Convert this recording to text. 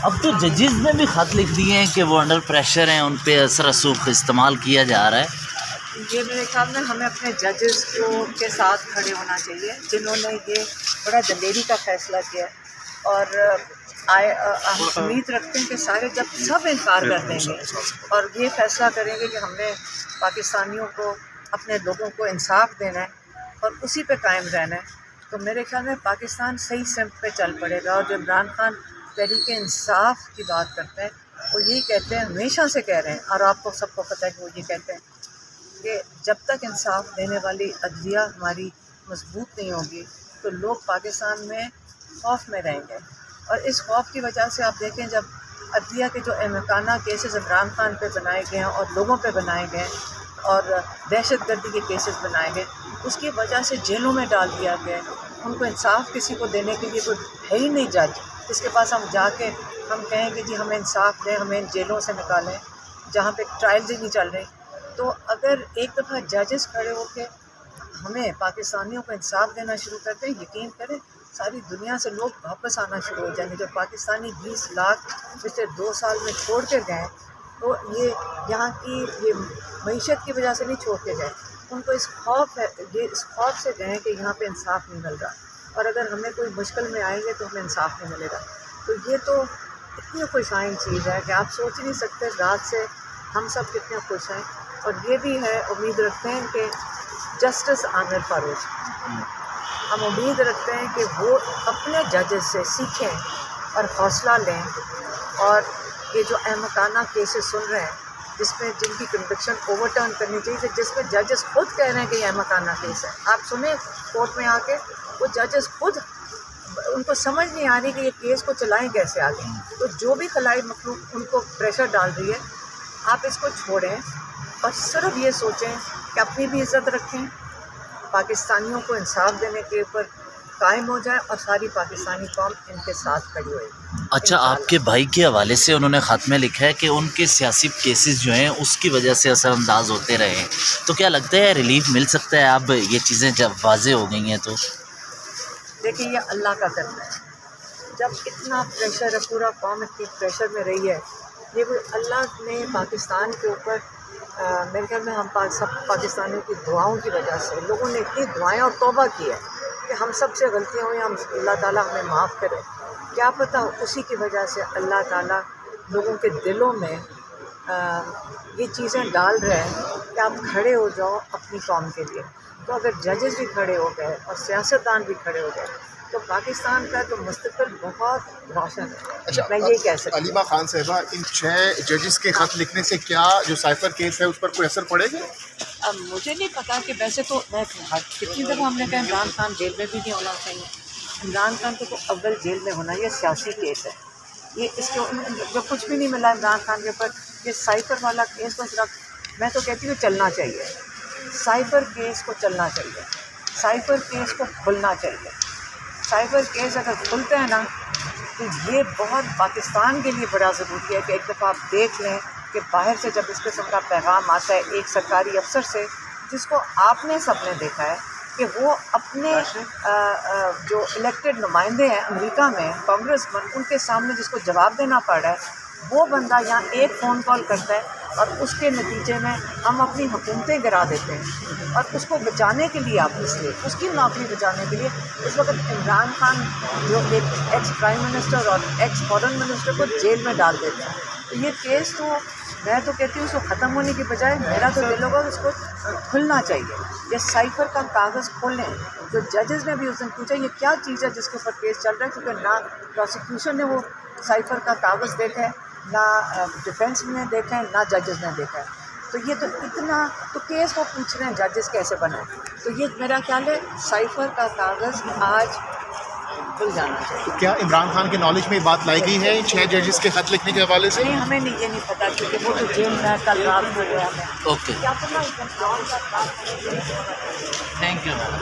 اب تو ججز نے بھی خط لکھ دیے ہیں کہ وہ انڈر پریشر ہیں، ان پہ اثر رسوخ استعمال کیا جا رہا ہے. یہ میرے خیال میں ہمیں اپنے ججز کے ساتھ کھڑے ہونا چاہیے جنہوں نے یہ بڑا دلیری کا فیصلہ کیا اور ہم امید رکھتے ہیں کہ سارے جب سب انکار کر دیں گے اور یہ فیصلہ کریں گے کہ ہم نے پاکستانیوں کو اپنے لوگوں کو انصاف دینا ہے اور اسی پہ قائم رہنا ہے، تو میرے خیال میں پاکستان صحیح سمت پہ چل پڑے گا. اور جو عمران خان تحریک انصاف کی بات کرتے ہیں وہ یہی کہتے ہیں، ہمیشہ سے کہہ رہے ہیں اور آپ کو سب کو پتہ ہے کہ وہ یہ کہتے ہیں کہ جب تک انصاف دینے والی عدلیہ ہماری مضبوط نہیں ہوگی تو لوگ پاکستان میں خوف میں رہیں گے. اور اس خوف کی وجہ سے آپ دیکھیں جب عدلیہ کے جو احمقانہ کیسز عمران خان پہ بنائے گئے ہیں اور لوگوں پہ بنائے گئے ہیں اور دہشت گردی کے کیسز بنائے گئے، اس کی وجہ سے جیلوں میں ڈال دیا گیا ہے. ان کو انصاف کسی کو دینے کے لیے کوئی ہے ہی نہیں جج جس کے پاس ہم جا کے ہم کہیں کہ جی ہمیں انصاف دیں، ہمیں ان جیلوں سے نکالیں جہاں پہ ٹرائلز ہی نہیں چل رہی. تو اگر ایک دفعہ ججز کھڑے ہو کے ہمیں پاکستانیوں کو انصاف دینا شروع کرتے ہیں، یقین کریں ساری دنیا سے لوگ واپس آنا شروع ہو جائیں گے. جو پاکستانی 20 لاکھ پچھلے 2 سال میں چھوڑ کے گئے تو یہ یہاں کی یہ معیشت کی وجہ سے نہیں چھوڑ کے گئے، ان کو اس خوف سے گئے کہ یہاں پہ انصاف نہیں مل رہا اور اگر ہمیں کوئی مشکل میں آئیں گے تو ہمیں انصاف نہیں ملے گا. تو یہ تو اتنی خوش آئند چیز ہے کہ آپ سوچ نہیں سکتے رات سے ہم سب کتنے خوش ہیں. اور یہ بھی ہے امید رکھتے ہیں کہ جسٹس عامر فاروق، ہم امید رکھتے ہیں کہ وہ اپنے ججز سے سیکھیں اور حوصلہ لیں اور یہ جو احمقانہ کیسز سن رہے ہیں جن کی کنوکشن اوور ٹرن کرنی چاہیے، جس میں ججز خود کہہ رہے ہیں کہ یہ احمقانہ کیس ہے. آپ سنیں کورٹ میں آ کے وہ ججز خود ان کو سمجھ نہیں آ رہی کہ یہ کیس کو چلائیں کیسے آگے. تو جو بھی خلائی مخلوق ان کو پریشر ڈال رہی ہے آپ اس کو چھوڑیں اور صرف یہ سوچیں کہ اپنی بھی عزت رکھیں، پاکستانیوں کو انصاف دینے کے اوپر قائم ہو جائیں اور ساری پاکستانی قوم ان کے ساتھ کھڑی ہوئے. اچھا، آپ کے بھائی کے حوالے سے انہوں نے خط میں لکھا ہے کہ ان کے سیاسی کیسز جو ہیں اس کی وجہ سے اثر انداز ہوتے رہے ہیں، تو کیا لگتا ہے ریلیف مل سکتا ہے اب یہ چیزیں جب واضح ہو گئی ہیں تو؟ دیکھیں یہ اللہ کا کرنا ہے. جب اتنا پریشر ہے، پورا قوم اتنی پریشر میں رہی ہے، یہ بھی اللہ نے پاکستان کے اوپر میرے خیال میں ہم سب پاکستانیوں کی دعاؤں کی وجہ سے لوگوں نے اتنی دعائیں اور توبہ کی ہے کہ ہم سب سے غلطیاں ہوئی، ہم اللہ تعالیٰ ہمیں معاف کرے. کیا پتہ اسی کی وجہ سے اللہ تعالیٰ لوگوں کے دلوں میں یہ چیزیں ڈال رہے ہیں کہ آپ کھڑے ہو جاؤ اپنی قوم کے لیے. تو اگر ججز بھی کھڑے ہو گئے اور سیاستدان بھی کھڑے ہو گئے تو پاکستان کا تو مستقبل بہت روشن ہے. اچھا، میں یہ کہہ سکتی ہوں. علیمہ خان صاحبہ، ان 6 ججز کے خط لکھنے سے کیا جو سائفر کیس ہے اس پر کوئی اثر پڑے گا؟ اب مجھے نہیں پتا کہ ویسے تو میں کتنی دفعہ ہم نے کہا عمران خان جیل میں بھی نہیں ہونا چاہیے. عمران خان کو تو اول جیل میں ہونا، یہ سیاسی کیس ہے، یہ اس کے جو کچھ بھی نہیں ملا عمران خان کے اوپر. یہ سائفر والا کیس بس میں تو کہتی ہوں چلنا چاہیے، سائفر کیس کو چلنا چاہیے، سائفر کیس کو کھلنا چاہیے. سائفر کیس اگر کھلتے ہیں نا تو یہ بہت پاکستان کے لیے بڑا ضروری ہے کہ ایک دفعہ آپ دیکھ لیں کہ باہر سے جب اس قسم کا پیغام آتا ہے ایک سرکاری افسر سے جس کو آپ نے سب نے دیکھا ہے کہ وہ اپنے جو الیکٹڈ نمائندے ہیں امریکہ میں کانگریس مین، ان کے سامنے جس کو جواب دینا پڑ رہا ہے، وہ بندہ یہاں ایک فون کال کرتا ہے اور اس کے نتیجے میں ہم اپنی حکومتیں گرا دیتے ہیں. اور اس کو بچانے کے لیے آپ اس لیے اس کی نوکری بچانے کے لیے اس وقت عمران خان جو ایک ایکس پرائم منسٹر اور ایکس فارن منسٹر کو جیل میں ڈال دیتے ہیں. تو یہ کیس تو میں تو کہتی ہوں اس کو ختم ہونے کی بجائے میرا تو دل ہوگا اس کو کھلنا چاہیے. یہ سائفر کا کاغذ کھولیں. جو ججز نے بھی اس دن پوچھا یہ کیا چیز ہے جس کے اوپر کیس چل رہا ہے، کیونکہ نہ پروسیکیوشن نے وہ سائفر کا کاغذ دیکھا ہے، نہ ڈیفینس نے دیکھا ہے، نہ ججز نے دیکھا ہے. تو یہ تو اتنا تو کیس وہ پوچھ رہے ہیں ججز کیسے بنے. تو یہ میرا خیال ہے سائفر کا کاغذ آج کھل جانا چاہیے. تو کیا عمران خان کے نالج میں یہ بات لائی گئی ہے ان 6 ججز کے خط لکھنے کے حوالے سے؟ نہیں، ہمیں یہ نہیں پتا کیونکہ وہ تو جیل میں کل رات میں گیا ہے. اوکے، کیا پتہ تھینک یو.